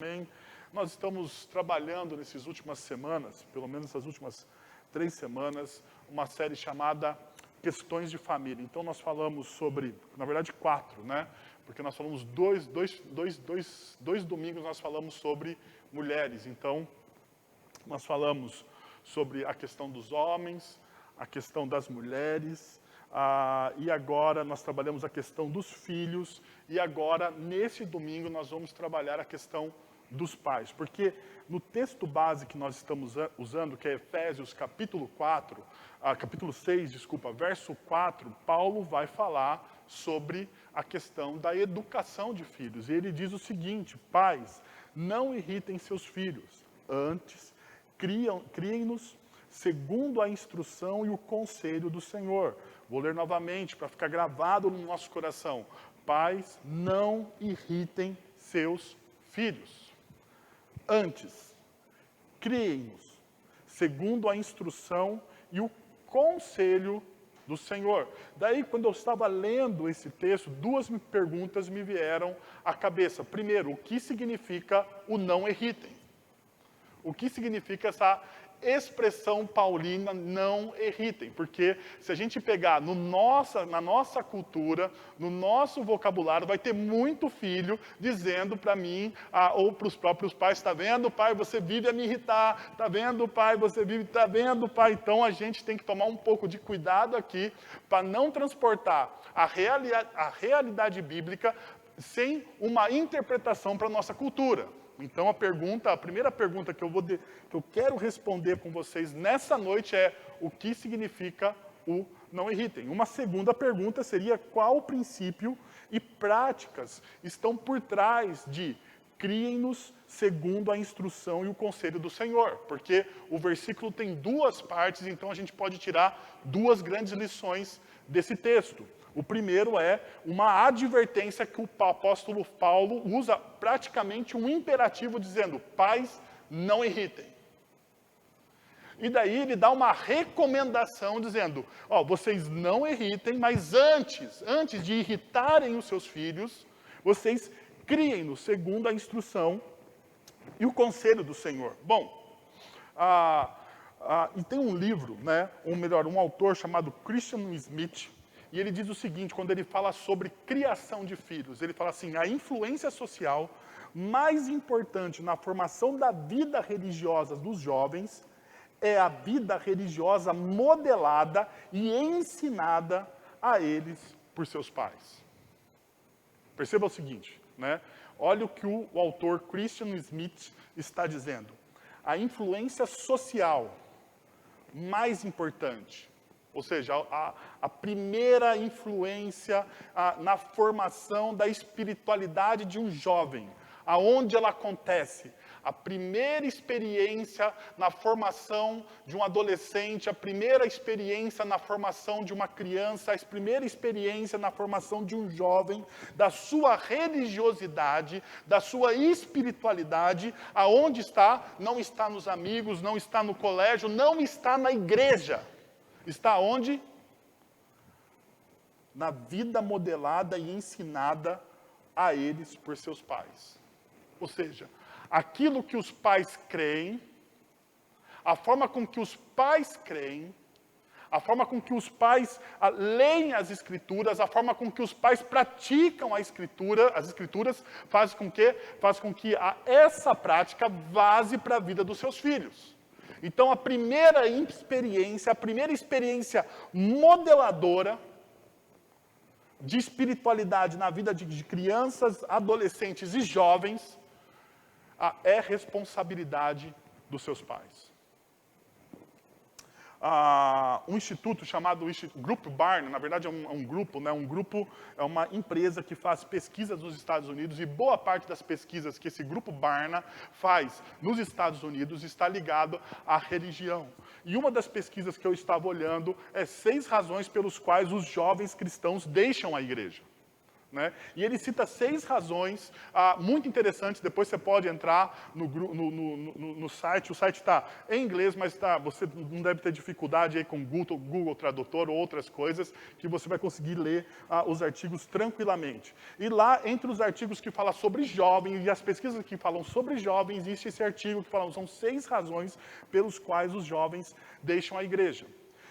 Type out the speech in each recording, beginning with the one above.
Amém. Nós estamos trabalhando nessas últimas semanas, pelo menos essas últimas 3 semanas, uma série chamada Questões de Família. Então nós falamos sobre, na verdade 4, né? Porque nós falamos dois domingos nós falamos sobre mulheres. Então nós falamos sobre a questão dos homens, a questão das mulheres, e agora nós trabalhamos a questão dos filhos, e agora, nesse domingo, nós vamos trabalhar a questão dos pais. Porque no texto base que nós estamos usando, que é Efésios capítulo 6, verso 4, Paulo vai falar sobre a questão da educação de filhos. E ele diz o seguinte: pais, não irritem seus filhos, antes criem-nos segundo a instrução e o conselho do Senhor. Vou ler novamente para ficar gravado no nosso coração. Pais, não irritem seus filhos. Antes, criem-nos segundo a instrução e o conselho do Senhor. Daí, quando eu estava lendo esse texto, 2 perguntas me vieram à cabeça. Primeiro, o que significa o não irritem? O que significa essa expressão paulina, não irritem? Porque se a gente pegar na nossa cultura, no nosso vocabulário, vai ter muito filho dizendo para mim, ou para os próprios pais: está vendo, pai, você vive a me irritar, está vendo, pai, está vendo, pai. Então a gente tem que tomar um pouco de cuidado aqui para não transportar a realidade bíblica sem uma interpretação para a nossa cultura. Então a primeira pergunta que eu quero responder com vocês nessa noite é: o que significa o não irritem? Uma segunda pergunta seria: qual princípio e práticas estão por trás de criem-nos segundo a instrução e o conselho do Senhor? Porque o versículo tem 2 partes, então a gente pode tirar 2 grandes lições desse texto. O primeiro é uma advertência que o apóstolo Paulo usa praticamente um imperativo, dizendo: pais, não irritem. E daí ele dá uma recomendação dizendo: vocês não irritem, mas antes de irritarem os seus filhos, vocês criem-no segundo a instrução e o conselho do Senhor. Bom, e tem um livro, né, um autor chamado Christian Smith. E ele diz o seguinte, quando ele fala sobre criação de filhos, ele fala assim: a influência social mais importante na formação da vida religiosa dos jovens é a vida religiosa modelada e ensinada a eles por seus pais. Perceba o seguinte, né? Olha o que o autor Christian Smith está dizendo. A influência social mais importante, ou seja, a primeira influência na formação da espiritualidade de um jovem, aonde ela acontece? A primeira experiência na formação de um adolescente, a primeira experiência na formação de uma criança, a primeira experiência na formação de um jovem, da sua religiosidade, da sua espiritualidade, aonde está? Não está nos amigos, não está no colégio, não está na igreja. Está onde? Na vida modelada e ensinada a eles por seus pais. Ou seja, aquilo que os pais creem, a forma com que os pais creem, a forma com que os pais leem as Escrituras, a forma com que os pais praticam as Escrituras, faz com que essa prática vaze para a vida dos seus filhos. Então, a primeira experiência modeladora de espiritualidade na vida de crianças, adolescentes e jovens é responsabilidade dos seus pais. Um instituto chamado Grupo Barna, na verdade é um grupo, né? Um grupo é uma empresa que faz pesquisas nos Estados Unidos, e boa parte das pesquisas que esse Grupo Barna faz nos Estados Unidos está ligado à religião. E uma das pesquisas que eu estava olhando é 6 razões pelos quais os jovens cristãos deixam a igreja. Né? E ele cita 6 razões muito interessantes. Depois você pode entrar no site. O site está em inglês, mas você não deve ter dificuldade aí com Google Tradutor ou outras coisas, que você vai conseguir ler os artigos tranquilamente. E lá, entre os artigos que falam sobre jovens e as pesquisas que falam sobre jovens, existe esse artigo que fala, são 6 razões pelos quais os jovens deixam a igreja.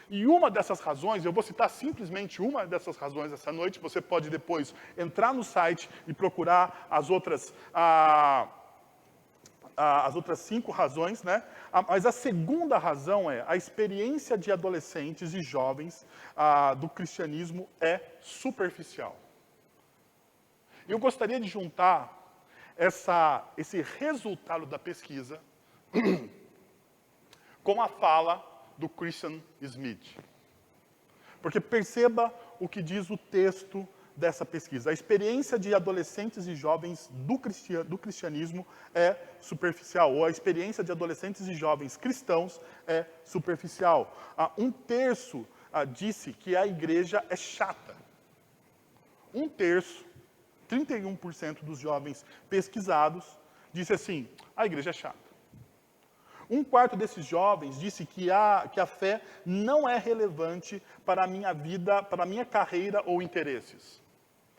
E uma dessas razões, eu vou citar simplesmente uma dessas razões essa noite, você pode depois entrar no site e procurar as outras 5 razões, né? Mas a segunda razão é a experiência de adolescentes e jovens do cristianismo é superficial. Eu gostaria de juntar esse resultado da pesquisa com a fala do Christian Smith. Porque perceba o que diz o texto dessa pesquisa. A experiência de adolescentes e jovens do cristianismo é superficial, ou a experiência de adolescentes e jovens cristãos é superficial. 1/3 disse que a igreja é chata. 1/3, 31% dos jovens pesquisados, disse assim, a igreja é chata. 1/4 desses jovens disse que a fé não é relevante para a minha vida, para a minha carreira ou interesses.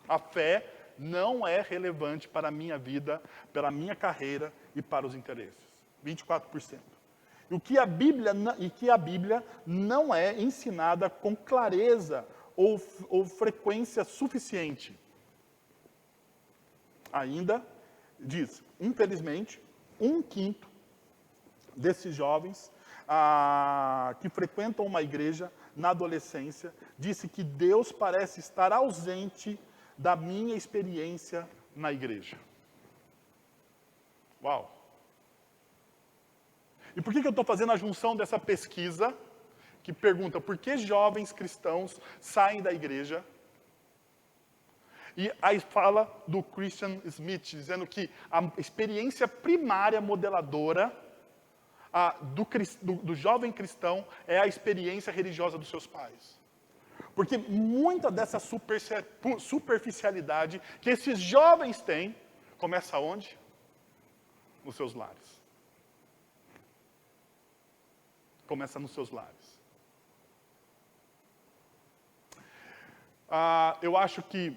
A fé não é relevante para a minha vida, para a minha carreira e para os interesses. 24%. E que a Bíblia não é ensinada com clareza ou frequência suficiente. Ainda diz, infelizmente, 1/5 desses jovens que frequentam uma igreja na adolescência, disse que Deus parece estar ausente da minha experiência na igreja. Uau! E por que eu estou fazendo a junção dessa pesquisa, que pergunta por que jovens cristãos saem da igreja? E aí fala do Christian Smith, dizendo que a experiência primária modeladora do jovem cristão é a experiência religiosa dos seus pais. Porque muita dessa superficialidade que esses jovens têm, começa onde? Nos seus lares. Começa nos seus lares. Eu acho que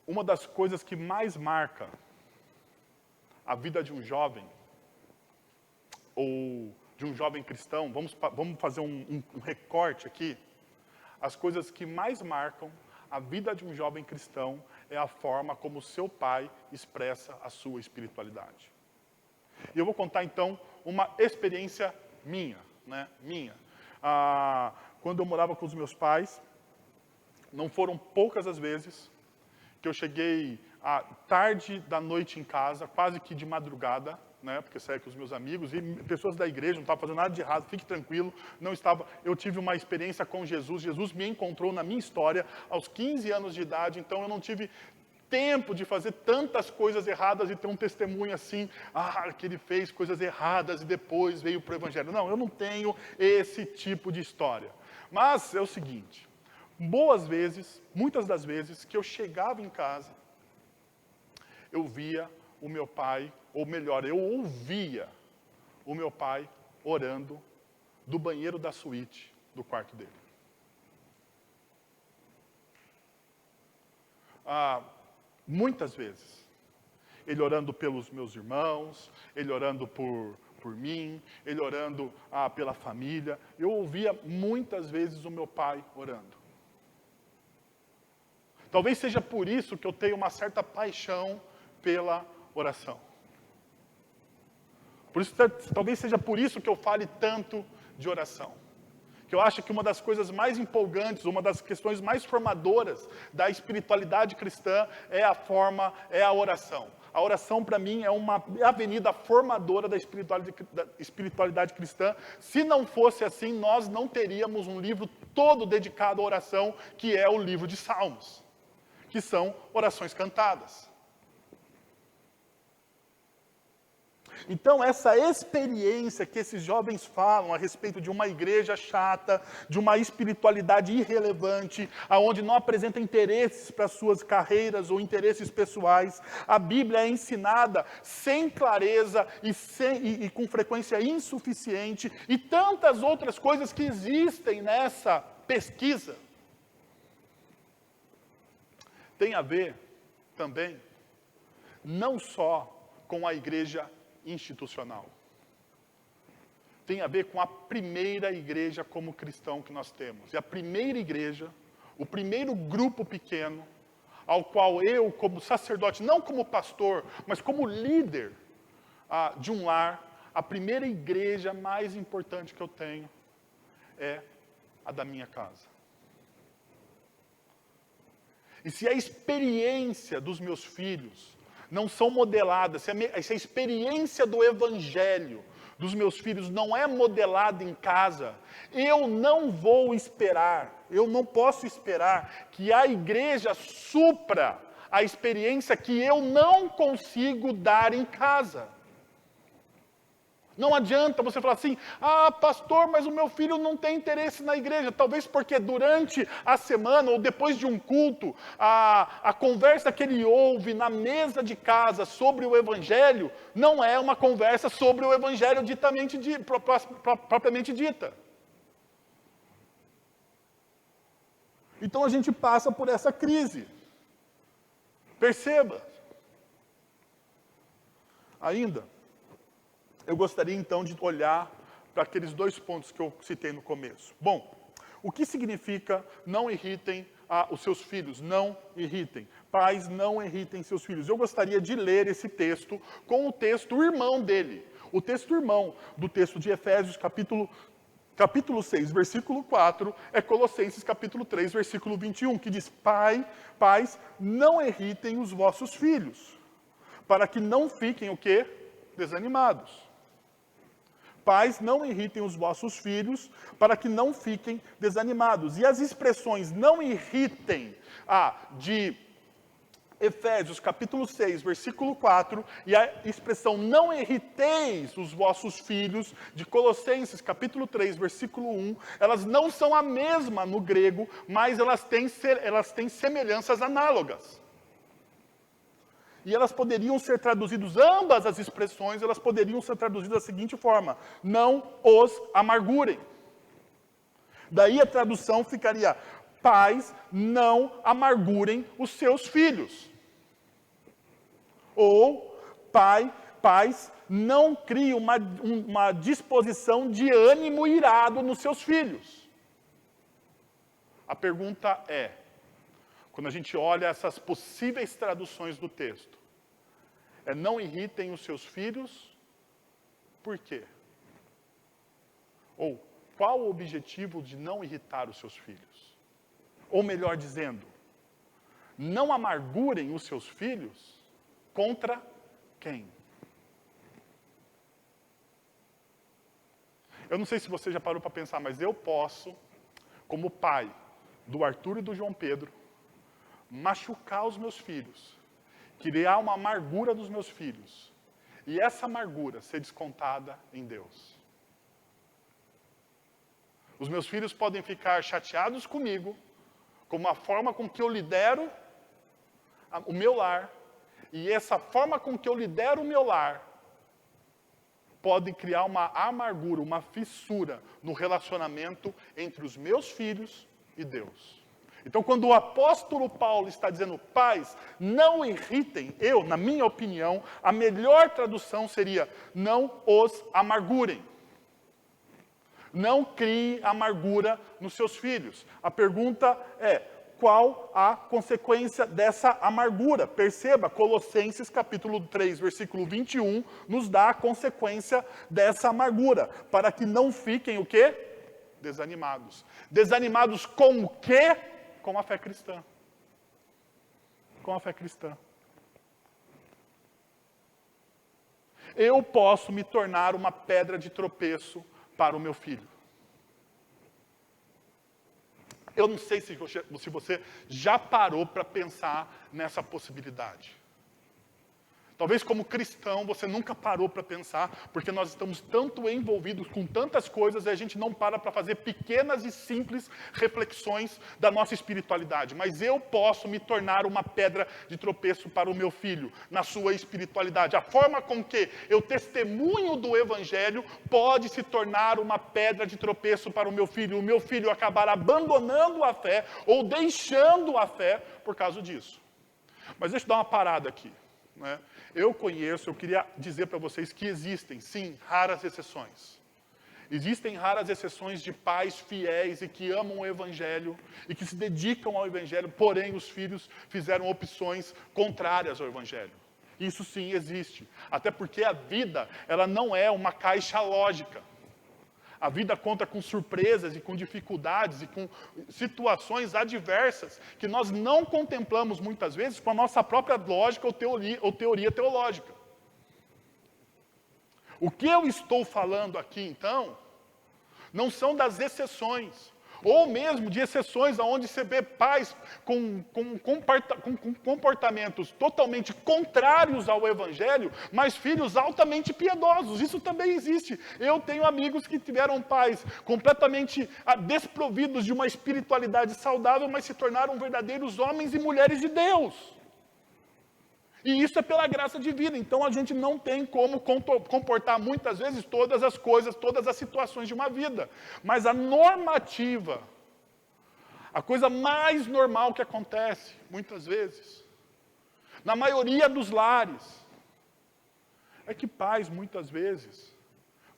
uma das coisas que mais marca a vida de um jovem, ou de um jovem cristão, vamos fazer um recorte aqui. As coisas que mais marcam a vida de um jovem cristão é a forma como seu pai expressa a sua espiritualidade. E eu vou contar então uma experiência minha. Quando eu morava com os meus pais, não foram poucas as vezes que eu cheguei tarde da noite em casa, quase que de madrugada, né, porque saía com os meus amigos, e pessoas da igreja, não estava fazendo nada de errado, fique tranquilo, eu tive uma experiência com Jesus, Jesus me encontrou na minha história aos 15 anos de idade, então eu não tive tempo de fazer tantas coisas erradas e ter um testemunho assim, que ele fez coisas erradas e depois veio para o evangelho. Não, eu não tenho esse tipo de história. Mas é o seguinte, muitas das vezes que eu chegava em casa, eu via o meu pai, ou melhor, eu ouvia o meu pai orando do banheiro da suíte do quarto dele. Muitas vezes. Ele orando pelos meus irmãos, ele orando por mim, ele orando pela família. Eu ouvia muitas vezes o meu pai orando. Talvez seja por isso que eu tenho uma certa paixão pela oração. Talvez seja por isso que eu fale tanto de oração. Que eu acho que uma das coisas mais empolgantes, uma das questões mais formadoras da espiritualidade cristã é a oração. A oração, para mim, é uma avenida formadora da espiritualidade cristã. Se não fosse assim, nós não teríamos um livro todo dedicado à oração, que é o livro de Salmos, que são orações cantadas. Então, essa experiência que esses jovens falam a respeito de uma igreja chata, de uma espiritualidade irrelevante, aonde não apresenta interesses para suas carreiras ou interesses pessoais, a Bíblia é ensinada sem clareza e com frequência insuficiente, e tantas outras coisas que existem nessa pesquisa. Tem a ver também, não só com a igreja institucional. Tem a ver com a primeira igreja como cristão que nós temos. E a primeira igreja, o primeiro grupo pequeno, ao qual eu, como sacerdote, não como pastor, mas como líder de um lar, a primeira igreja mais importante que eu tenho é a da minha casa. E se a experiência dos meus filhos não são modeladas, se a experiência do evangelho dos meus filhos não é modelada em casa, eu não vou esperar, eu não posso esperar que a igreja supra a experiência que eu não consigo dar em casa. Não adianta você falar assim, pastor, mas o meu filho não tem interesse na igreja. Talvez porque durante a semana ou depois de um culto, a conversa que ele ouve na mesa de casa sobre o evangelho não é uma conversa sobre o evangelho propriamente dita. Então a gente passa por essa crise. Perceba. Ainda, eu gostaria então de olhar para aqueles 2 pontos que eu citei no começo. Bom, o que significa não irritem os seus filhos? Não irritem. Pais, não irritem seus filhos. Eu gostaria de ler esse texto com o texto irmão dele. O texto irmão do texto de Efésios, capítulo 6, versículo 4, é Colossenses capítulo 3, versículo 21, que diz, pais, não irritem os vossos filhos, para que não fiquem o quê? Desanimados. Pais, não irritem os vossos filhos, para que não fiquem desanimados. E as expressões não irritem, de Efésios capítulo 6, versículo 4, e a expressão não irriteis os vossos filhos, de Colossenses capítulo 3, versículo 1, elas não são a mesma no grego, mas elas têm semelhanças análogas. E elas poderiam ser traduzidas, ambas as expressões, elas poderiam ser traduzidas da seguinte forma, não os amargurem. Daí a tradução ficaria, pais, não amargurem os seus filhos. Ou, pais, não criem uma disposição de ânimo irado nos seus filhos. A pergunta é, quando a gente olha essas possíveis traduções do texto, não irritem os seus filhos, por quê? Ou, qual o objetivo de não irritar os seus filhos? Ou melhor dizendo, não amargurem os seus filhos contra quem? Eu não sei se você já parou para pensar, mas eu posso, como pai do Arthur e do João Pedro, machucar os meus filhos, criar uma amargura nos meus filhos, e essa amargura ser descontada em Deus. Os meus filhos podem ficar chateados comigo, com a forma com que eu lidero o meu lar, e essa forma com que eu lidero o meu lar pode criar uma amargura, uma fissura no relacionamento entre os meus filhos e Deus. Então, quando o apóstolo Paulo está dizendo, pais, não irritem, na minha opinião, a melhor tradução seria, não os amargurem. Não crie amargura nos seus filhos. A pergunta é, qual a consequência dessa amargura? Perceba, Colossenses capítulo 3, versículo 21, nos dá a consequência dessa amargura, para que não fiquem o quê? Desanimados. Desanimados com o quê? Com a fé cristã. Com a fé cristã. Eu posso me tornar uma pedra de tropeço para o meu filho. Eu não sei se você já parou para pensar nessa possibilidade. Talvez como cristão você nunca parou para pensar, porque nós estamos tanto envolvidos com tantas coisas e a gente não para para fazer pequenas e simples reflexões da nossa espiritualidade. Mas eu posso me tornar uma pedra de tropeço para o meu filho, na sua espiritualidade. A forma com que eu testemunho do Evangelho pode se tornar uma pedra de tropeço para o meu filho. O meu filho acabar abandonando a fé ou deixando a fé por causa disso. Mas deixa eu dar uma parada aqui. Né? Eu queria dizer para vocês que existem, sim, raras exceções. Existem raras exceções de pais fiéis e que amam o Evangelho e que se dedicam ao Evangelho, porém os filhos fizeram opções contrárias ao Evangelho. Isso sim existe. Até porque a vida, ela não é uma caixa lógica. A vida conta com surpresas e com dificuldades e com situações adversas que nós não contemplamos muitas vezes com a nossa própria lógica ou teoria teológica. O que eu estou falando aqui, então, não são das exceções, ou mesmo de exceções onde você vê pais com comportamentos totalmente contrários ao Evangelho, mas filhos altamente piedosos. Isso também existe. Eu tenho amigos que tiveram pais completamente desprovidos de uma espiritualidade saudável, mas se tornaram verdadeiros homens e mulheres de Deus. E isso é pela graça divina. Então a gente não tem como comportar muitas vezes todas as coisas, todas as situações de uma vida. Mas a normativa, a coisa mais normal que acontece, muitas vezes, na maioria dos lares, é que pais, muitas vezes,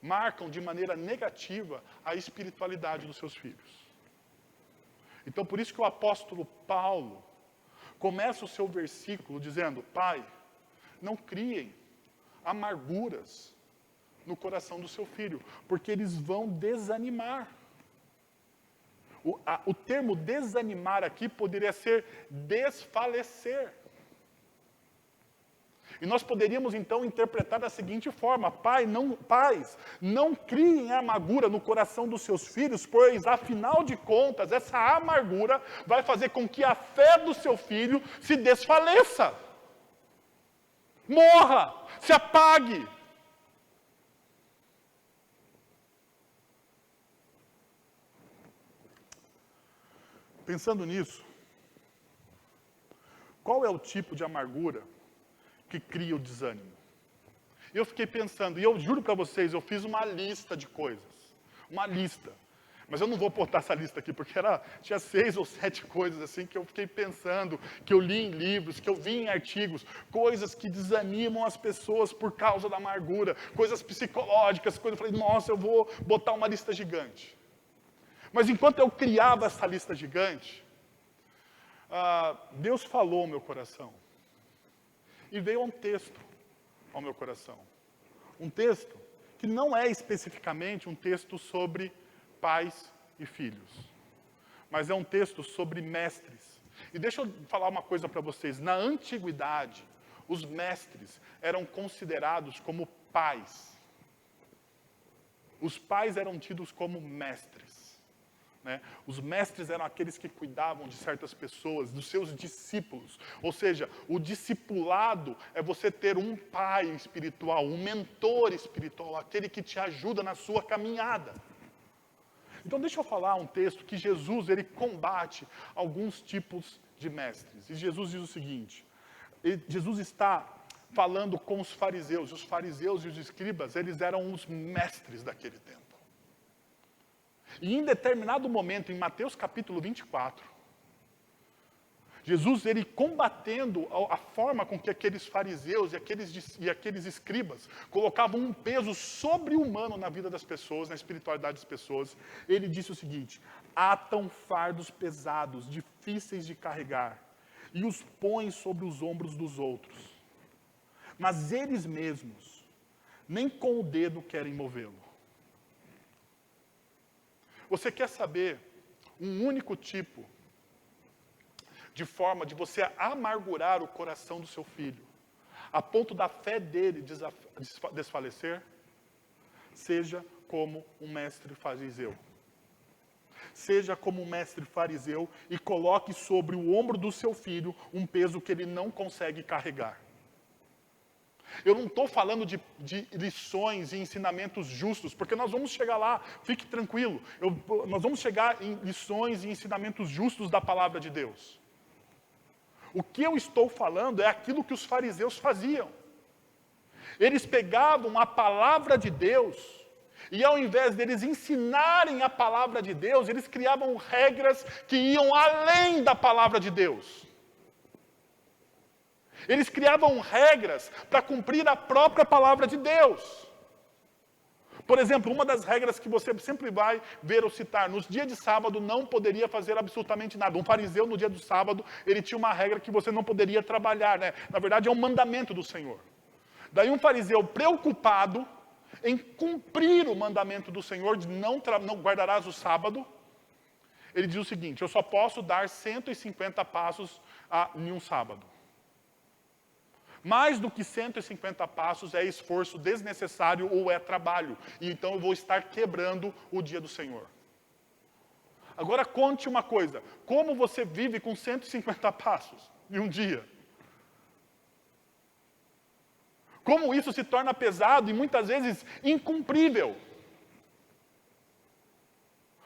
marcam de maneira negativa a espiritualidade dos seus filhos. Então por isso que o apóstolo Paulo começa o seu versículo dizendo: Pai, não criem amarguras no coração do seu filho, porque eles vão desanimar. O termo desanimar aqui poderia ser desfalecer. E nós poderíamos então interpretar da seguinte forma: pais, não criem amargura no coração dos seus filhos, pois afinal de contas, essa amargura vai fazer com que a fé do seu filho se desfaleça, morra, se apague. Pensando nisso, qual é o tipo de amargura que cria o desânimo? Eu fiquei pensando, e eu juro para vocês, eu fiz uma lista de coisas. Uma lista. Mas eu não vou botar essa lista aqui, porque tinha 6 ou 7 coisas assim que eu fiquei pensando, que eu li em livros, que eu vi em artigos, coisas que desanimam as pessoas por causa da amargura, coisas psicológicas, coisas. Eu falei, nossa, eu vou botar uma lista gigante. Mas enquanto eu criava essa lista gigante, Deus falou ao meu coração. E veio um texto ao meu coração. Um texto que não é especificamente um texto sobre pais e filhos, mas é um texto sobre mestres. E deixa eu falar uma coisa para vocês. Na antiguidade, os mestres eram considerados como pais. Os pais eram tidos como mestres. Né? Os mestres eram aqueles que cuidavam de certas pessoas, dos seus discípulos. Ou seja, o discipulado é você ter um pai espiritual, um mentor espiritual, aquele que te ajuda na sua caminhada. Então deixa eu falar um texto que Jesus ele combate alguns tipos de mestres. E Jesus diz o seguinte, Jesus está falando com os fariseus e os escribas, eles eram os mestres daquele tempo. E em determinado momento, em Mateus capítulo 24, Jesus, ele combatendo a forma com que aqueles fariseus e aqueles escribas colocavam um peso sobre-humano na vida das pessoas, na espiritualidade das pessoas, ele disse o seguinte: atam fardos pesados, difíceis de carregar, e os põem sobre os ombros dos outros. Mas eles mesmos, nem com o dedo querem movê-lo. Você quer saber um único tipo de forma de você amargurar o coração do seu filho, a ponto da fé dele desfalecer? Seja como um mestre fariseu. Seja como um mestre fariseu e coloque sobre o ombro do seu filho um peso que ele não consegue carregar. Eu não estou falando de lições e ensinamentos justos, porque nós vamos chegar lá, fique tranquilo. Nós vamos chegar em lições e ensinamentos justos da palavra de Deus. O que eu estou falando é aquilo que os fariseus faziam. Eles pegavam a palavra de Deus e ao invés deles ensinarem a palavra de Deus, eles criavam regras que iam além da palavra de Deus. Eles criavam regras para cumprir a própria palavra de Deus. Por exemplo, uma das regras que você sempre vai ver ou citar, nos dias de sábado não poderia fazer absolutamente nada. Um fariseu no dia do sábado, ele tinha uma regra que você não poderia trabalhar, né? Na verdade é um mandamento do Senhor. Daí um fariseu preocupado em cumprir o mandamento do Senhor, de não guardarás o sábado, ele diz o seguinte: eu só posso dar 150 passos em um sábado. Mais do que 150 passos é esforço desnecessário ou é trabalho. E então eu vou estar quebrando o dia do Senhor. Agora conte uma coisa. Como você vive com 150 passos em um dia? Como isso se torna pesado e muitas vezes incumprível.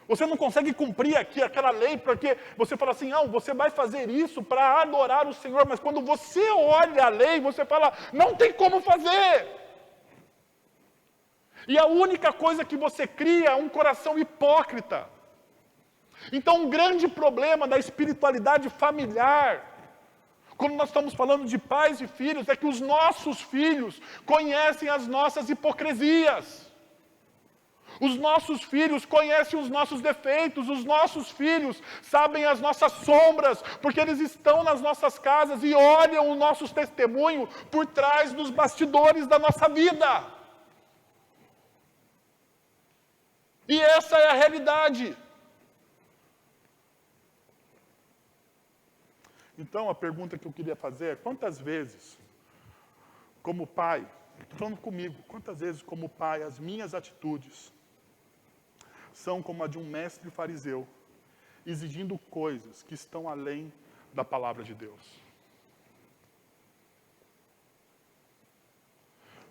Você não consegue cumprir aqui aquela lei, porque você fala assim, não, você vai fazer isso para adorar o Senhor, mas quando você olha a lei, você fala, não tem como fazer. E a única coisa que você cria é um coração hipócrita. Então, um grande problema da espiritualidade familiar, quando nós estamos falando de pais e filhos, é que os nossos filhos conhecem as nossas hipocrisias. Os nossos filhos conhecem os nossos defeitos, os nossos filhos sabem as nossas sombras, porque eles estão nas nossas casas e olham os nossos testemunhos por trás dos bastidores da nossa vida. E essa é a realidade. Então a pergunta que eu queria fazer é, quantas vezes, como pai, estou falando comigo, quantas vezes como pai as minhas atitudes são como a de um mestre fariseu, exigindo coisas que estão além da palavra de Deus.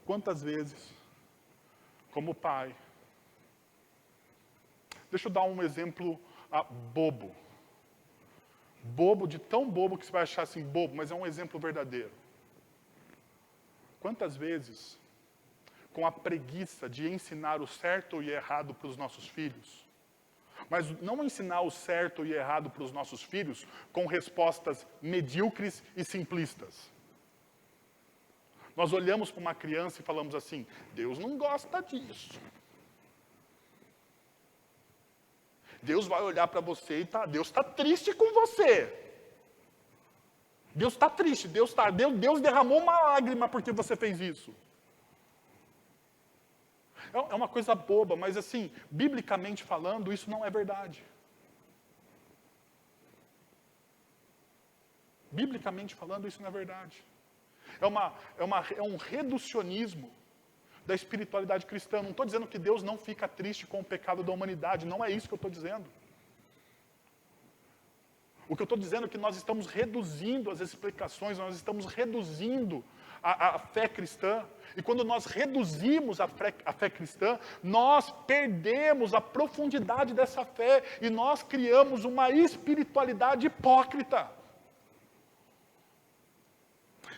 Quantas vezes, como pai, deixa eu dar um exemplo bobo. Bobo, de tão bobo que você vai achar assim bobo, mas é um exemplo verdadeiro. Quantas vezes, com a preguiça de ensinar o certo e errado para os nossos filhos, mas não ensinar o certo e errado para os nossos filhos com respostas medíocres e simplistas. Nós olhamos para uma criança e falamos assim, Deus não gosta disso. Deus vai olhar para você e Deus está triste com você. Deus está triste, Deus derramou uma lágrima porque você fez isso. É uma coisa boba, mas assim, biblicamente falando, isso não é verdade. Biblicamente falando, isso não é verdade. É um reducionismo da espiritualidade cristã. Não estou dizendo que Deus não fica triste com o pecado da humanidade, não é isso que eu estou dizendo. O que eu estou dizendo é que nós estamos reduzindo as explicações, nós estamos reduzindo a fé cristã. E quando nós reduzimos a fé cristã, nós perdemos a profundidade dessa fé e nós criamos uma espiritualidade hipócrita.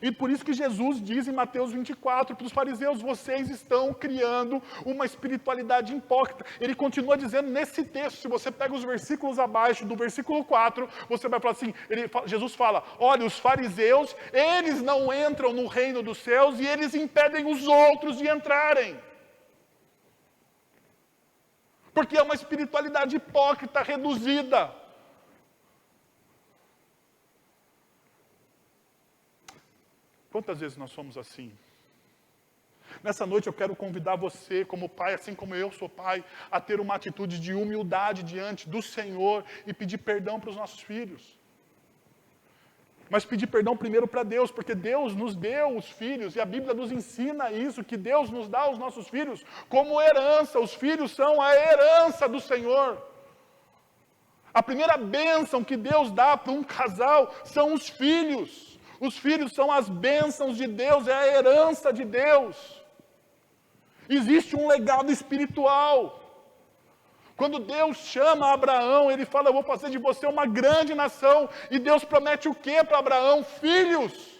E por isso que Jesus diz em Mateus 24 para os fariseus, vocês estão criando uma espiritualidade hipócrita. Ele continua dizendo nesse texto, se você pega os versículos abaixo do versículo 4, você vai falar assim, Jesus fala, olha, os fariseus, eles não entram no reino dos céus e eles impedem os outros de entrarem. Porque é uma espiritualidade hipócrita, reduzida. Quantas vezes nós somos assim? Nessa noite eu quero convidar você, como pai, assim como eu sou pai, a ter uma atitude de humildade diante do Senhor e pedir perdão para os nossos filhos. Mas pedir perdão primeiro para Deus, porque Deus nos deu os filhos, e a Bíblia nos ensina isso, que Deus nos dá os nossos filhos como herança. Os filhos são a herança do Senhor. A primeira bênção que Deus dá para um casal são os filhos. Os filhos são as bênçãos de Deus, é a herança de Deus. Existe um legado espiritual. Quando Deus chama Abraão, ele fala, eu vou fazer de você uma grande nação. E Deus promete o que para Abraão? Filhos.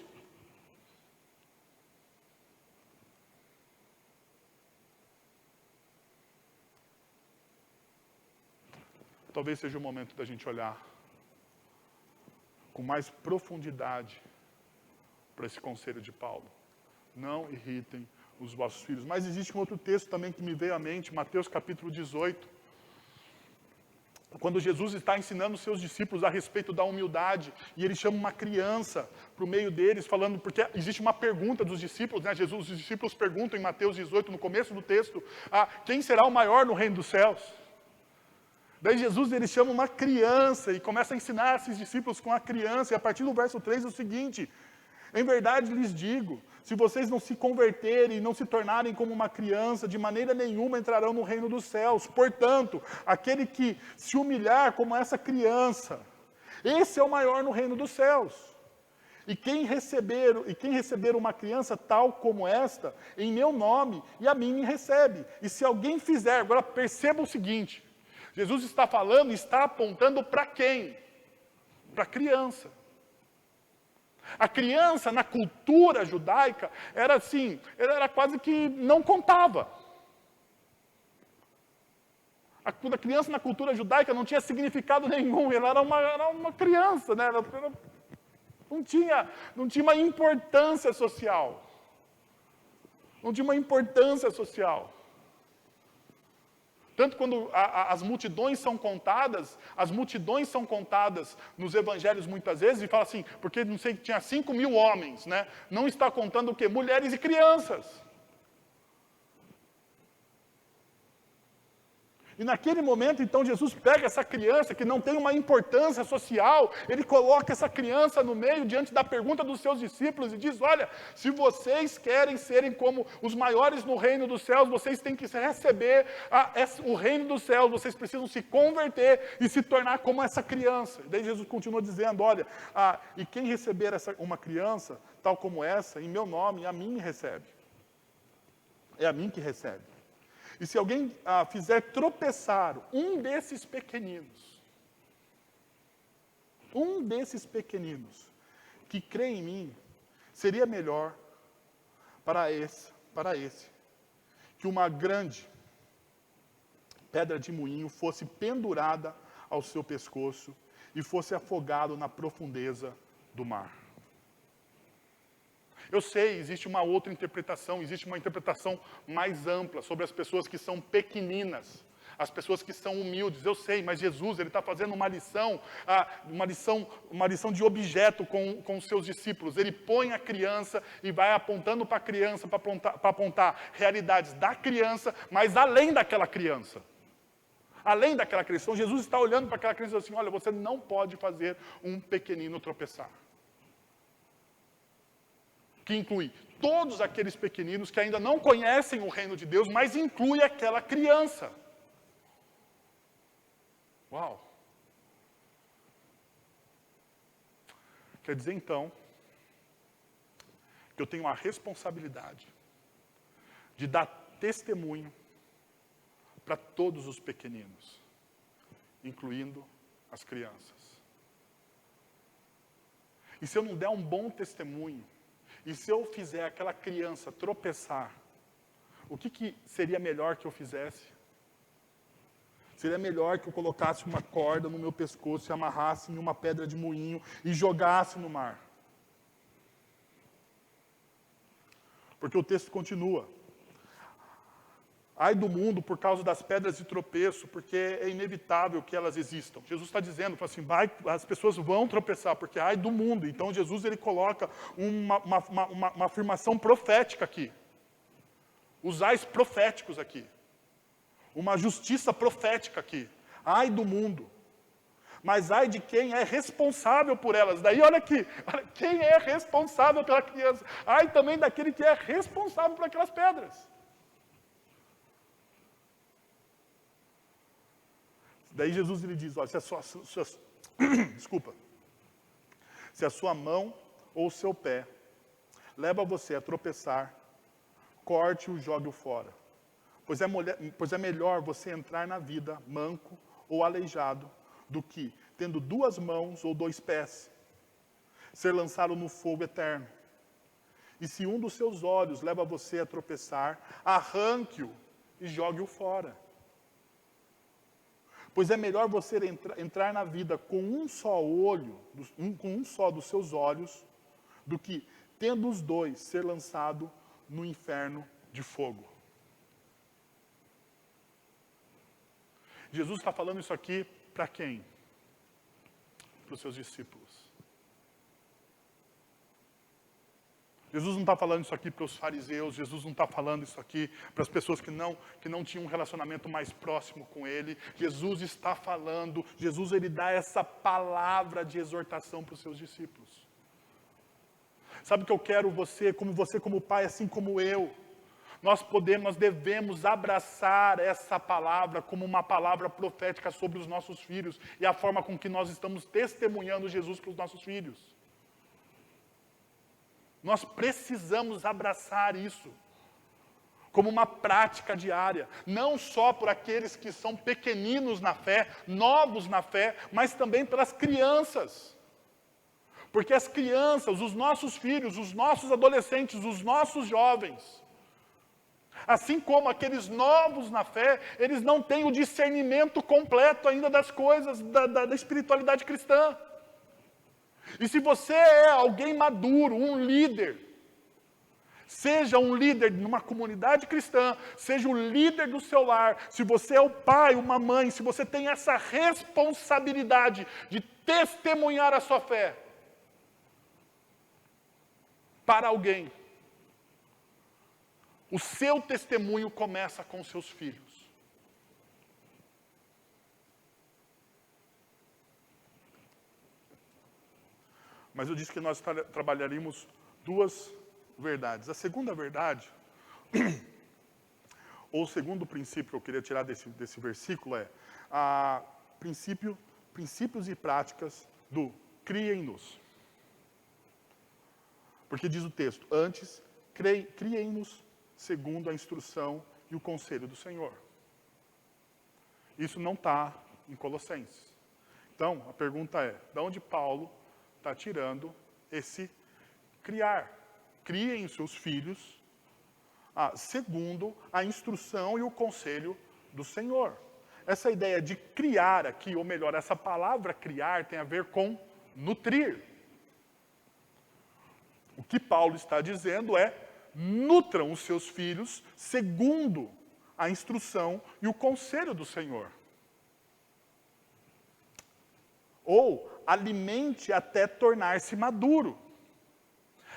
Talvez seja o momento da gente olhar com mais profundidade para esse conselho de Paulo. Não irritem os vossos filhos. Mas existe um outro texto também que me veio à mente, Mateus capítulo 18. Quando Jesus está ensinando os seus discípulos a respeito da humildade, e ele chama uma criança para o meio deles, falando, porque existe uma pergunta dos discípulos, né? Os discípulos perguntam em Mateus 18, no começo do texto, quem será o maior no reino dos céus? Daí Jesus ele chama uma criança e começa a ensinar esses discípulos com a criança, e a partir do verso 3 é o seguinte, em verdade lhes digo, se vocês não se converterem e não se tornarem como uma criança, de maneira nenhuma entrarão no reino dos céus. Portanto, aquele que se humilhar como essa criança, esse é o maior no reino dos céus. E quem receber uma criança tal como esta, em meu nome, e a mim me recebe. E se alguém fizer, agora perceba o seguinte, Jesus está falando, está apontando para quem? Para a criança. A criança, na cultura judaica, era assim, ela era quase que não contava. A criança na cultura judaica não tinha significado nenhum, ela era uma criança, né? Não tinha uma importância social. Não tinha uma importância social. Tanto quando as multidões são contadas nos evangelhos muitas vezes, e fala assim, porque não sei, tinha 5.000 homens, né? Não está contando o quê? Mulheres e crianças. E naquele momento, então, Jesus pega essa criança que não tem uma importância social, ele coloca essa criança no meio, diante da pergunta dos seus discípulos, e diz, olha, se vocês querem serem como os maiores no reino dos céus, vocês têm que receber o reino dos céus, vocês precisam se converter e se tornar como essa criança. E daí Jesus continua dizendo, olha, e quem receber uma criança, tal como essa, em meu nome, a mim me recebe. É a mim que recebe. E se alguém fizer tropeçar um desses pequeninos que crê em mim, seria melhor para esse que uma grande pedra de moinho fosse pendurada ao seu pescoço e fosse afogado na profundeza do mar. Eu sei, existe uma outra interpretação, existe uma interpretação mais ampla sobre as pessoas que são pequeninas, as pessoas que são humildes. Eu sei, mas Jesus ele está fazendo uma lição de objeto com os seus discípulos. Ele põe a criança e vai apontando para a criança, para apontar realidades da criança, mas além daquela criança. Além daquela criança. Então Jesus está olhando para aquela criança e diz assim, olha, você não pode fazer um pequenino tropeçar. Que inclui todos aqueles pequeninos que ainda não conhecem o reino de Deus, mas inclui aquela criança. Uau! Quer dizer, então, que eu tenho a responsabilidade de dar testemunho para todos os pequeninos, incluindo as crianças. E se eu não der um bom testemunho, e se eu fizer aquela criança tropeçar, o que seria melhor que eu fizesse? Seria melhor que eu colocasse uma corda no meu pescoço e amarrasse em uma pedra de moinho e jogasse no mar. Porque o texto continua. Ai do mundo por causa das pedras de tropeço, porque é inevitável que elas existam. Jesus está dizendo, assim, as pessoas vão tropeçar, porque ai do mundo. Então Jesus ele coloca uma afirmação profética aqui. Os ais proféticos aqui. Uma justiça profética aqui. Ai do mundo. Mas ai de quem é responsável por elas. Daí olha aqui, quem é responsável pela criança? Ai também daquele que é responsável por aquelas pedras. Daí Jesus ele diz, olha, se a sua mão ou o seu pé leva você a tropeçar, corte-o e jogue-o fora. Pois é melhor você entrar na vida manco ou aleijado do que, tendo 2 mãos ou 2 pés, ser lançado no fogo eterno. E se um dos seus olhos leva você a tropeçar, arranque-o e jogue-o fora. Pois é melhor você entrar na vida com um só olho, com um só dos seus olhos, do que, tendo os 2, ser lançado no inferno de fogo. Jesus está falando isso aqui para quem? Para os seus discípulos. Jesus não está falando isso aqui para os fariseus, Jesus não está falando isso aqui para as pessoas que não tinham um relacionamento mais próximo com Ele. Jesus está falando, Jesus ele dá essa palavra de exortação para os seus discípulos. Sabe o que eu quero você como pai, assim como eu. Nós devemos abraçar essa palavra como uma palavra profética sobre os nossos filhos e a forma com que nós estamos testemunhando Jesus para os nossos filhos. Nós precisamos abraçar isso como uma prática diária, não só por aqueles que são pequeninos na fé, novos na fé, mas também pelas crianças. Porque as crianças, os nossos filhos, os nossos adolescentes, os nossos jovens, assim como aqueles novos na fé, eles não têm o discernimento completo ainda das coisas, da espiritualidade cristã. E se você é alguém maduro, um líder, seja um líder numa comunidade cristã, seja o líder do seu lar, se você é o pai, uma mãe, se você tem essa responsabilidade de testemunhar a sua fé para alguém, o seu testemunho começa com seus filhos. Mas eu disse que nós trabalharíamos 2 verdades. A segunda verdade, ou o segundo princípio que eu queria tirar desse versículo é princípios e práticas do criem-nos. Porque diz o texto, antes, criem-nos segundo a instrução e o conselho do Senhor. Isso não está em Colossenses. Então, a pergunta é, de onde Paulo está tirando esse criar? Criem seus filhos segundo a instrução e o conselho do Senhor. Essa ideia de criar aqui, ou melhor, essa palavra criar tem a ver com nutrir. O que Paulo está dizendo é, nutram os seus filhos segundo a instrução e o conselho do Senhor. Ou alimente até tornar-se maduro.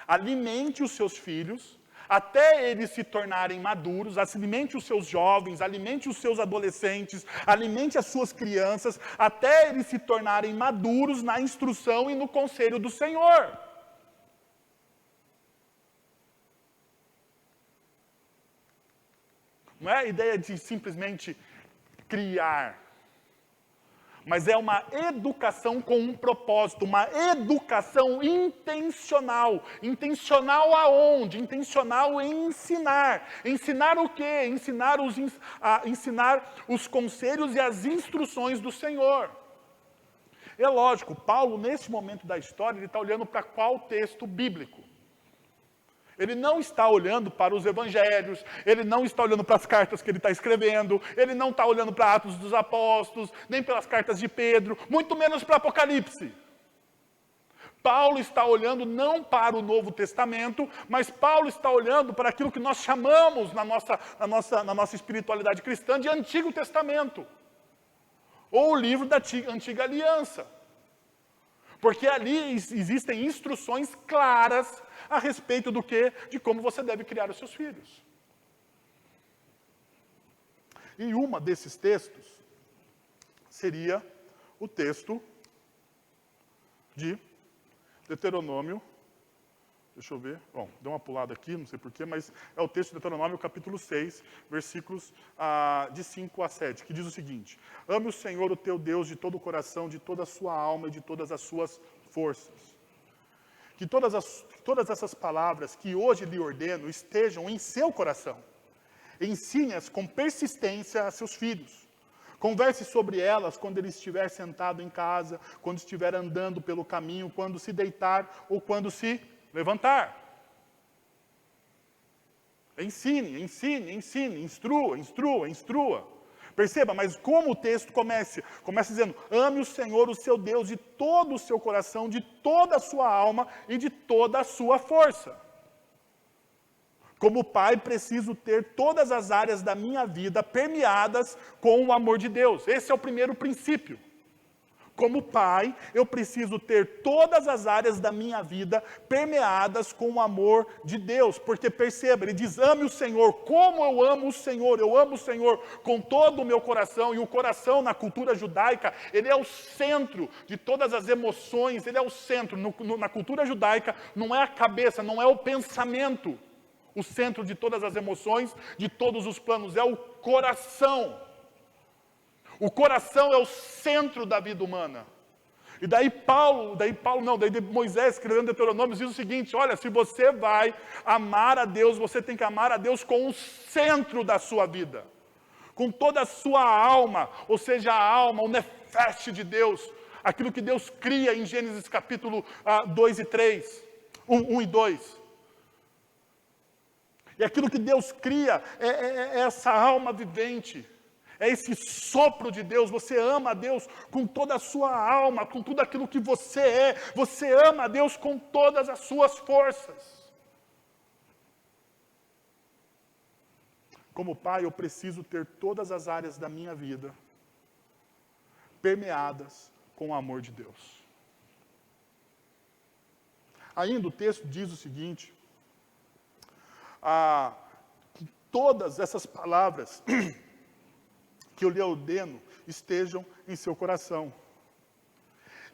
Alimente os seus filhos até eles se tornarem maduros, alimente os seus jovens, alimente os seus adolescentes, alimente as suas crianças, até eles se tornarem maduros na instrução e no conselho do Senhor. Não é a ideia de simplesmente criar, mas é uma educação com um propósito, uma educação intencional. Intencional aonde? Intencional em ensinar. Ensinar o quê? Ensinar os conselhos e as instruções do Senhor. É lógico, Paulo, nesse momento da história, ele está olhando para qual texto bíblico? Ele não está olhando para os evangelhos, ele não está olhando para as cartas que ele está escrevendo, ele não está olhando para Atos dos Apóstolos, nem pelas cartas de Pedro, muito menos para Apocalipse. Paulo está olhando não para o Novo Testamento, mas Paulo está olhando para aquilo que nós chamamos na nossa espiritualidade cristã de Antigo Testamento, ou o livro da Antiga Aliança. Porque ali existem instruções claras a respeito do quê? De como você deve criar os seus filhos. E uma desses textos seria o texto de Deuteronômio. Deixa eu ver. Bom, deu uma pulada aqui, não sei porquê, mas é o texto de Deuteronômio, capítulo 6, versículos de 5 a 7, que diz o seguinte: ame o Senhor, o teu Deus, de todo o coração, de toda a sua alma e de todas as suas forças. que todas essas palavras que hoje lhe ordeno estejam em seu coração. Ensine-as com persistência a seus filhos. Converse sobre elas quando ele estiver sentado em casa, quando estiver andando pelo caminho, quando se deitar ou quando se levantar. Ensine, instrua. Perceba, mas como o texto começa dizendo, ame o Senhor, o seu Deus, de todo o seu coração, de toda a sua alma e de toda a sua força. Como pai, preciso ter todas as áreas da minha vida permeadas com o amor de Deus. Esse é o primeiro princípio. Como pai, eu preciso ter todas as áreas da minha vida permeadas com o amor de Deus. Porque perceba, ele diz, ame o Senhor. Como eu amo o Senhor? Eu amo o Senhor com todo o meu coração. E o coração, na cultura judaica, ele é o centro de todas as emoções. Ele é o centro. Na cultura judaica, não é a cabeça, não é o pensamento. O centro de todas as emoções, de todos os planos, é o coração. O coração é o centro da vida humana. E daí Moisés, escrevendo Deuteronômio, diz o seguinte, olha, se você vai amar a Deus, você tem que amar a Deus com o centro da sua vida. Com toda a sua alma, ou seja, a alma, o nefesh de Deus, aquilo que Deus cria em Gênesis capítulo 2 e 3, 1 e 2. E aquilo que Deus cria é essa alma vivente. É esse sopro de Deus. Você ama a Deus com toda a sua alma, com tudo aquilo que você é. Você ama a Deus com todas as suas forças. Como pai, eu preciso ter todas as áreas da minha vida permeadas com o amor de Deus. Ainda o texto diz o seguinte, que todas essas palavras que eu lhe ordeno estejam em seu coração.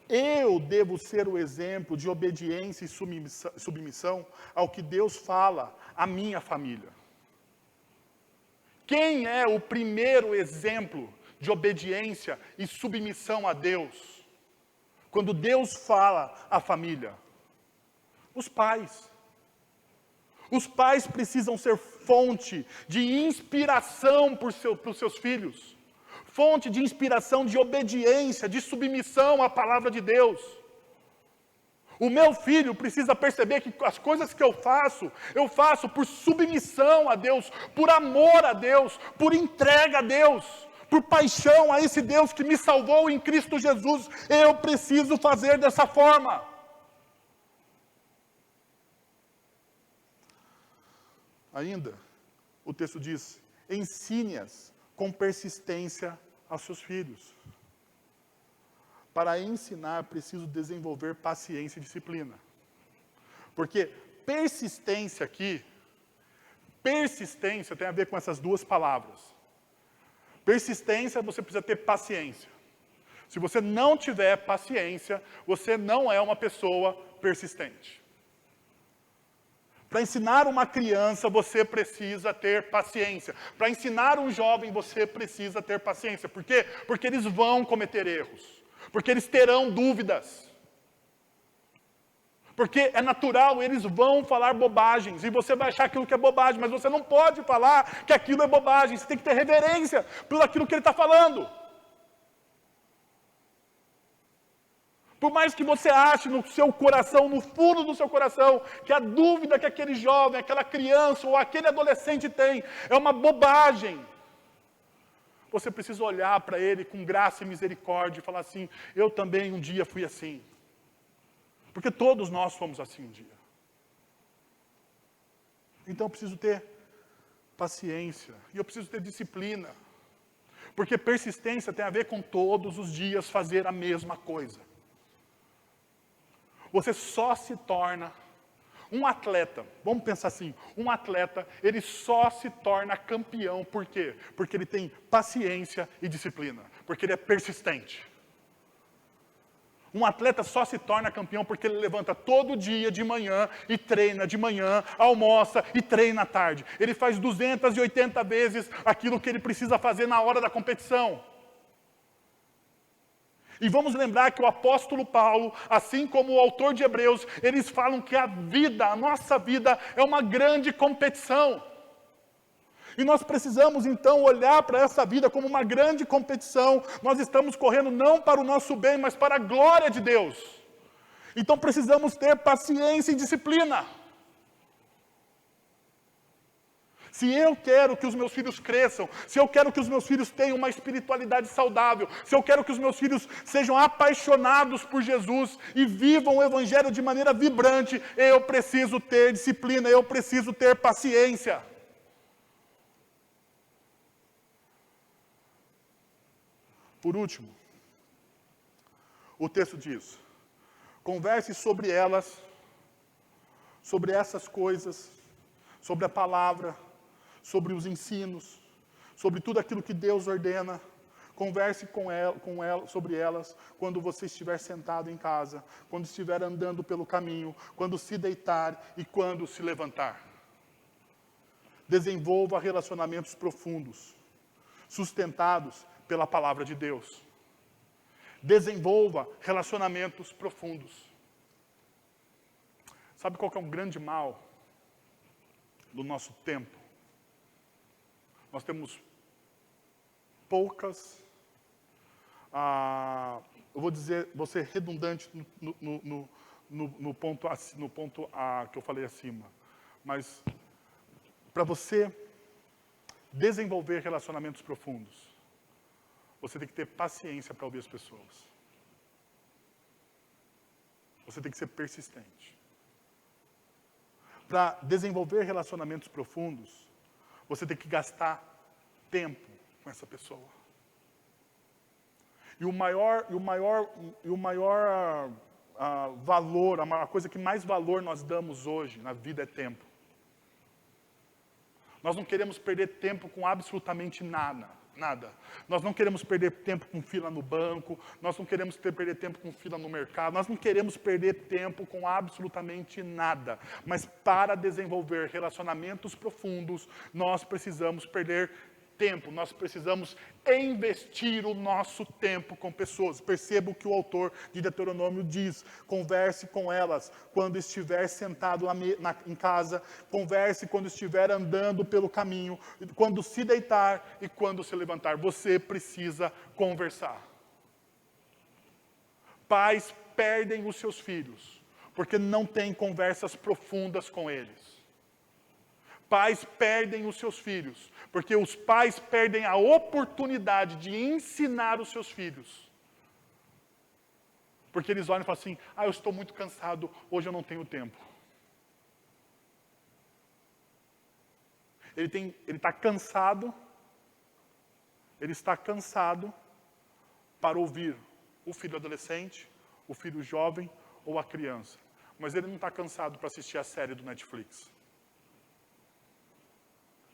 Eu devo ser o exemplo de obediência e submissão ao que Deus fala à minha família. Quem é o primeiro exemplo de obediência e submissão a Deus? Quando Deus fala à família? Os pais. Os pais precisam ser fonte de inspiração para os seus filhos. Fonte de inspiração, de obediência, de submissão à palavra de Deus. O meu filho precisa perceber que as coisas que eu faço por submissão a Deus, por amor a Deus, por entrega a Deus, por paixão a esse Deus que me salvou em Cristo Jesus. Eu preciso fazer dessa forma. Ainda, o texto diz, ensine-as com persistência aos seus filhos. Para ensinar, preciso desenvolver paciência e disciplina. Porque persistência aqui, persistência tem a ver com essas duas palavras. Persistência, você precisa ter paciência. Se você não tiver paciência, você não é uma pessoa persistente. Para ensinar uma criança, você precisa ter paciência. Para ensinar um jovem, você precisa ter paciência. Por quê? Porque eles vão cometer erros. Porque eles terão dúvidas. Porque é natural, eles vão falar bobagens. E você vai achar aquilo que é bobagem. Mas você não pode falar que aquilo é bobagem. Você tem que ter reverência pelo aquilo que ele está falando. Por mais que você ache no seu coração, no fundo do seu coração, que a dúvida que aquele jovem, aquela criança ou aquele adolescente tem é uma bobagem, você precisa olhar para ele com graça e misericórdia e falar assim, eu também um dia fui assim. Porque todos nós fomos assim um dia. Então eu preciso ter paciência e eu preciso ter disciplina. Porque persistência tem a ver com todos os dias fazer a mesma coisa. Você só se torna um atleta, vamos pensar assim, um atleta, ele só se torna campeão, por quê? Porque ele tem paciência e disciplina, porque ele é persistente. Um atleta só se torna campeão porque ele levanta todo dia de manhã e treina de manhã, almoça e treina à tarde. Ele faz 280 vezes aquilo que ele precisa fazer na hora da competição. E vamos lembrar que o apóstolo Paulo, assim como o autor de Hebreus, eles falam que a vida, a nossa vida, é uma grande competição. E nós precisamos então olhar para essa vida como uma grande competição. Nós estamos correndo não para o nosso bem, mas para a glória de Deus. Então precisamos ter paciência e disciplina. Se eu quero que os meus filhos cresçam, se eu quero que os meus filhos tenham uma espiritualidade saudável, se eu quero que os meus filhos sejam apaixonados por Jesus e vivam o Evangelho de maneira vibrante, eu preciso ter disciplina, eu preciso ter paciência. Por último, o texto diz: converse sobre elas, sobre essas coisas, sobre a palavra, sobre os ensinos, sobre tudo aquilo que Deus ordena. Converse sobre elas quando você estiver sentado em casa, quando estiver andando pelo caminho, quando se deitar e quando se levantar. Desenvolva relacionamentos profundos, sustentados pela palavra de Deus. Desenvolva relacionamentos profundos. Sabe qual que é um grande mal do nosso tempo? Nós temos poucas, eu vou ser redundante no ponto que eu falei acima, mas para você desenvolver relacionamentos profundos, você tem que ter paciência para ouvir as pessoas. Você tem que ser persistente. Para desenvolver relacionamentos profundos, você tem que gastar tempo com essa pessoa. E o maior valor, a coisa que mais valor nós damos hoje na vida é tempo. Nós não queremos perder tempo com absolutamente nada. Nós não queremos perder tempo com fila no banco, nós não queremos perder tempo com fila no mercado, nós não queremos perder tempo com absolutamente nada. Mas para desenvolver relacionamentos profundos, nós precisamos perder tempo, nós precisamos investir o nosso tempo com pessoas. Perceba o que o autor de Deuteronômio diz: converse com elas quando estiver sentado em casa, converse quando estiver andando pelo caminho, quando se deitar e quando se levantar. Você precisa conversar. Pais perdem os seus filhos porque não têm conversas profundas com eles. Pais perdem os seus filhos, porque os pais perdem a oportunidade de ensinar os seus filhos. Porque eles olham e falam assim: eu estou muito cansado, hoje eu não tenho tempo. Ele está cansado para ouvir o filho adolescente, o filho jovem ou a criança. Mas ele não está cansado para assistir a série do Netflix.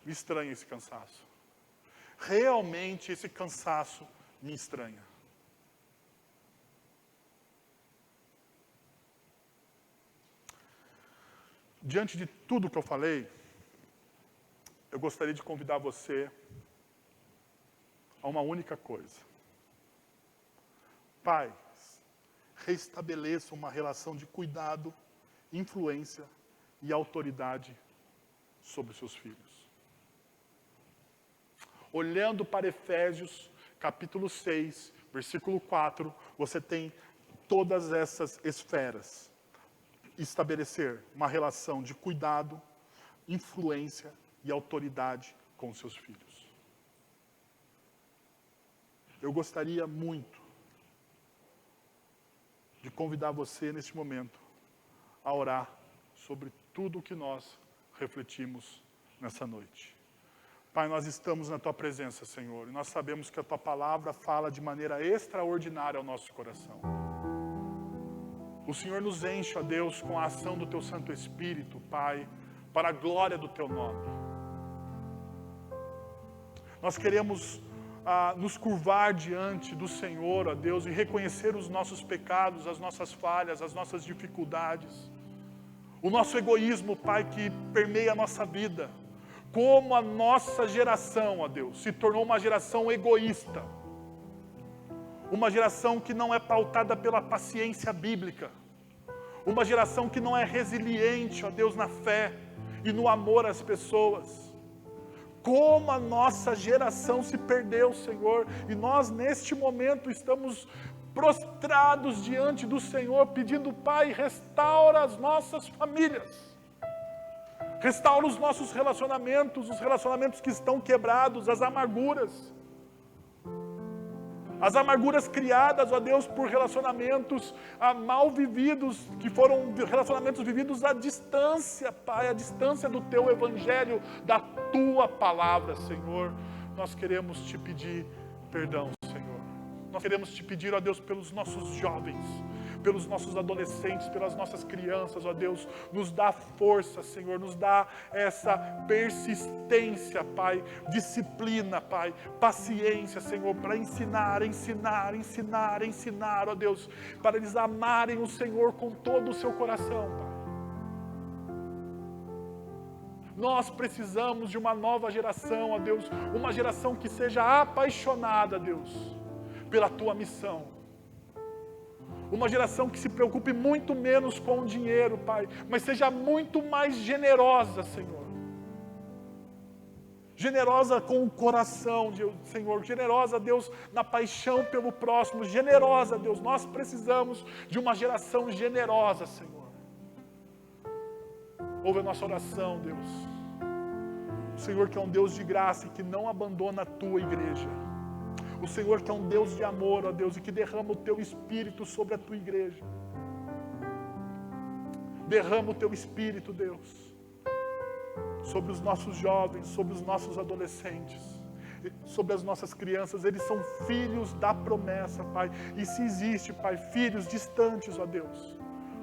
Me estranha esse cansaço. Realmente esse cansaço me estranha. Diante de tudo que eu falei, eu gostaria de convidar você a uma única coisa. Pais, restabeleçam uma relação de cuidado, influência e autoridade sobre os seus filhos. Olhando para Efésios, capítulo 6, versículo 4, você tem todas essas esferas. Estabelecer uma relação de cuidado, influência e autoridade com os seus filhos. Eu gostaria muito de convidar você neste momento a orar sobre tudo o que nós refletimos nessa noite. Pai, nós estamos na Tua presença, Senhor, e nós sabemos que a Tua palavra fala de maneira extraordinária ao nosso coração. O Senhor nos enche, ó Deus, com a ação do Teu Santo Espírito, Pai, para a glória do Teu nome. Nós queremos nos curvar diante do Senhor, ó Deus, e reconhecer os nossos pecados, as nossas falhas, as nossas dificuldades. O nosso egoísmo, Pai, que permeia a nossa vida. Como a nossa geração, ó Deus, se tornou uma geração egoísta. uma geração que não é pautada pela paciência bíblica, uma geração que não é resiliente, ó Deus, na fé e no amor às pessoas. Como a nossa geração se perdeu, Senhor, e nós neste momento estamos prostrados diante do Senhor, pedindo, Pai, restaura as nossas famílias, restaura os nossos relacionamentos, os relacionamentos que estão quebrados, as amarguras criadas, ó Deus, por relacionamentos mal vividos, que foram relacionamentos vividos à distância, Pai, à distância do Teu Evangelho, da Tua Palavra, Senhor. Nós queremos Te pedir perdão, Senhor. Nós queremos Te pedir, ó Deus, pelos nossos jovens, pelos nossos adolescentes, pelas nossas crianças, ó Deus, nos dá força, Senhor, nos dá essa persistência, Pai, disciplina, Pai, paciência, Senhor, para ensinar, ó Deus, para eles amarem o Senhor com todo o seu coração, Pai. Nós precisamos de uma nova geração, ó Deus, uma geração que seja apaixonada, Deus, pela Tua missão. Uma geração que se preocupe muito menos com o dinheiro, Pai, mas seja muito mais generosa, Senhor. Generosa com o coração, Senhor. Generosa, Deus, na paixão pelo próximo. Generosa, Deus. Nós precisamos de uma geração generosa, Senhor. Ouve a nossa oração, Deus. O Senhor que é um Deus de graça e que não abandona a Tua igreja. O Senhor que é um Deus de amor, ó Deus, e que derrama o Teu Espírito sobre a Tua igreja. Derrama o Teu Espírito, Deus, sobre os nossos jovens, sobre os nossos adolescentes, sobre as nossas crianças. Eles são filhos da promessa, Pai. E se existe, Pai, filhos distantes, ó Deus,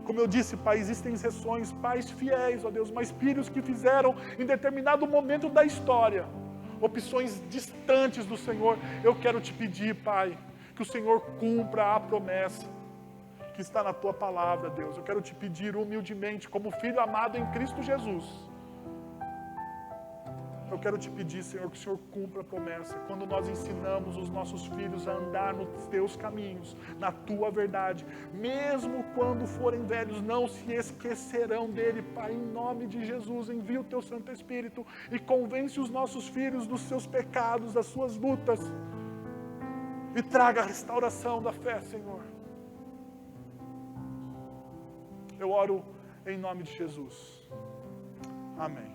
como eu disse, Pai, existem exceções, pais fiéis, ó Deus, mas filhos que fizeram em determinado momento da história opções distantes do Senhor. Eu quero Te pedir, Pai, que o Senhor cumpra a promessa que está na Tua palavra, Deus. Eu quero Te pedir humildemente, como filho amado em Cristo Jesus. Eu quero Te pedir, Senhor, que o Senhor cumpra a promessa. Quando nós ensinamos os nossos filhos a andar nos Teus caminhos, na Tua verdade, mesmo quando forem velhos, não se esquecerão dele, Pai. Em nome de Jesus, envia o Teu Santo Espírito e convence os nossos filhos dos seus pecados, das suas lutas, e traga a restauração da fé, Senhor. Eu oro em nome de Jesus. Amém.